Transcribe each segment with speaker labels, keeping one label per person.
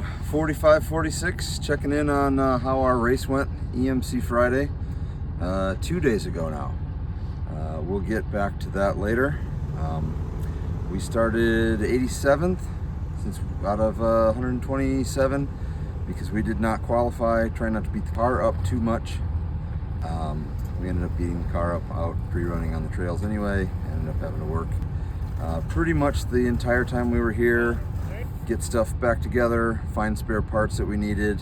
Speaker 1: So 45-46, checking in on how our race went, EMC Friday, 2 days ago now. We'll get back to that later. We started 87th since out of 127 because we did not qualify, trying not to beat the car up too much. We ended up beating the car up out pre-running on the trails anyway, ended up having to work pretty much the entire time we were here, get stuff back together, find spare parts that we needed,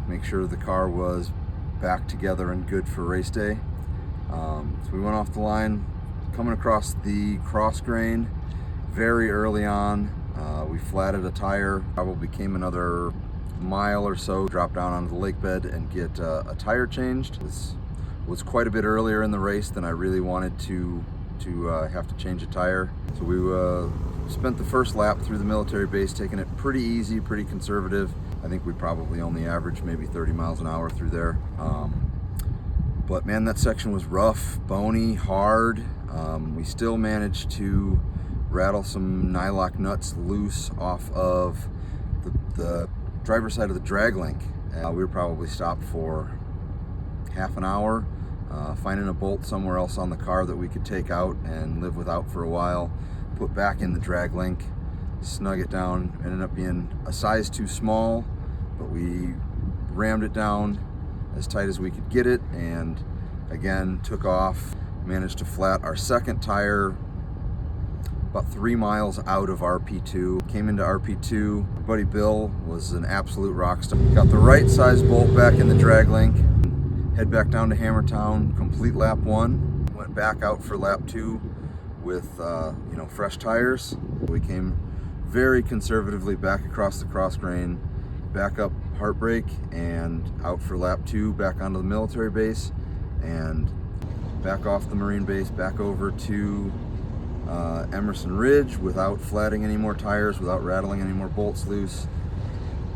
Speaker 1: make sure the car was back together and good for race day. So we went off the line, coming across the cross grain very early on. We flatted a tire, probably came another mile or so, drop down onto the lake bed and get a tire changed. This was quite a bit earlier in the race than I really wanted to have to change a tire. So we spent the first lap through the military base, taking it pretty easy, pretty conservative. I think we probably only averaged maybe 30 miles an hour through there. But man, that section was rough, bony, hard. We still managed to rattle some nylock nuts loose off of the driver's side of the drag link. We were probably stopped for half an hour, finding a bolt somewhere else on the car that we could take out and live without for a while, put back in the drag link, snug it down. Ended up being a size too small, but we rammed it down as tight as we could get it, and again took off, managed to flat our second tire about 3 miles out of RP2. Came into RP2. My buddy Bill was an absolute rock star. Got the right size bolt back in the drag link, head back down to Hammertown, complete lap 1, went back out for lap 2 with fresh tires. We came very conservatively back across the cross grain, back up Heartbreak, and out for lap 2, back onto the military base, and back off the Marine base, back over to Emerson Ridge without flatting any more tires, without rattling any more bolts loose.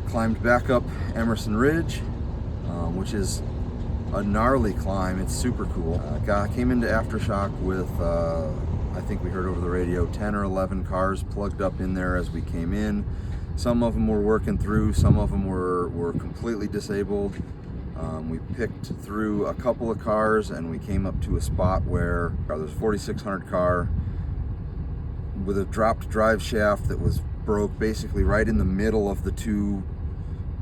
Speaker 1: Climbed back up Emerson Ridge, which is a gnarly climb. It's super cool. Came into Aftershock with, I think we heard over the radio, 10 or 11 cars plugged up in there as we came in. Some of them were working through, some of them were completely disabled. We picked through a couple of cars and we came up to a spot where there's a 4600 car with a dropped drive shaft that was broke basically right in the middle of the two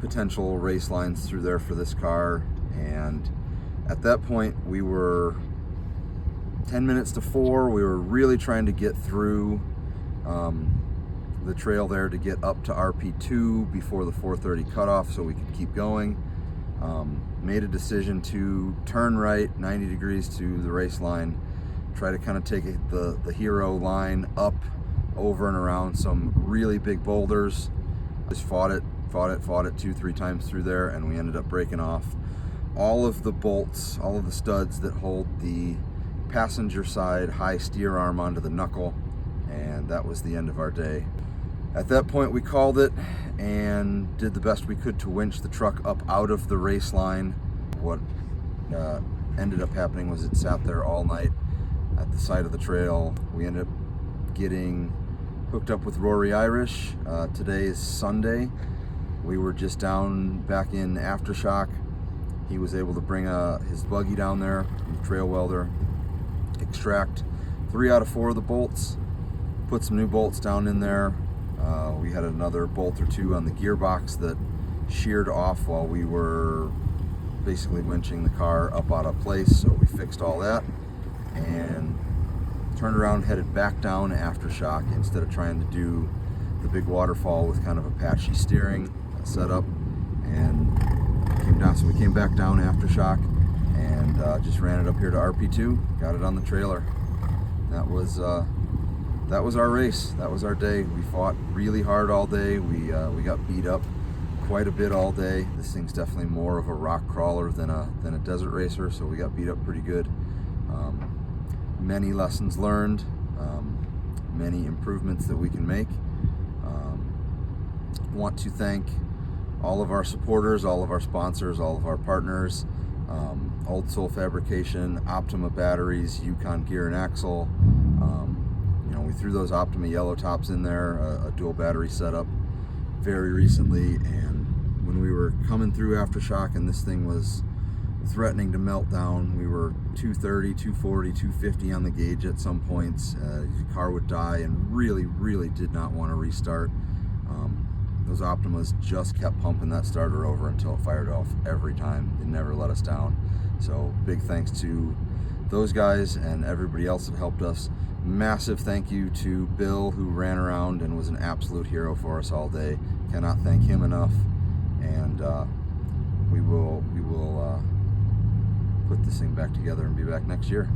Speaker 1: potential race lines through there for this car. And at that point we were 10 minutes to 4. We were really trying to get through the trail there to get up to RP2 before the 4:30 cutoff so we could keep going. Made a decision to turn right 90 degrees to the race line, try to kind of take the hero line up over and around some really big boulders. Just fought it 2-3 times through there, and we ended up breaking off all of the bolts, all of the studs that hold the passenger side high steer arm onto the knuckle, and that was the end of our day. At that point we called it and did the best we could to winch the truck up out of the race line. What ended up happening was it sat there all night at the side of the trail. We ended up getting hooked up with Rory Irish. Today is Sunday. We were just down back in Aftershock. He was able to bring his buggy down there, the trail welder, extract 3 out of 4 of the bolts, put some new bolts down in there. We had another bolt or 2 on the gearbox that sheared off while we were basically winching the car up out of place, so we fixed all that and turned around, headed back down Aftershock instead of trying to do the big waterfall with kind of a patchy steering setup, and came down. So we came back down Aftershock and just ran it up here to RP2, got it on the trailer. That was our race. That was our day. We fought really hard all day. We got beat up quite a bit all day. This thing's definitely more of a rock crawler than a desert racer, so we got beat up pretty good. Many lessons learned, many improvements that we can make. Want to thank all of our supporters, all of our sponsors, all of our partners, Old Soul Fabrication, Optima Batteries, Yukon Gear and Axle. We threw those Optima yellow tops in there, a dual battery setup. very recently, and when we were coming through aftershock and this thing was threatening to melt down, we were 230, 240, 250 on the gauge at some points. The car would die, and really did not want to restart. Those Optimas just kept pumping that starter over until it fired off every time. It never let us down. So big thanks to those guys and everybody else that helped us. Massive thank you to Bill, who ran around and was an absolute hero for us all day. Cannot thank him enough. And we will put this thing back together and be back next year.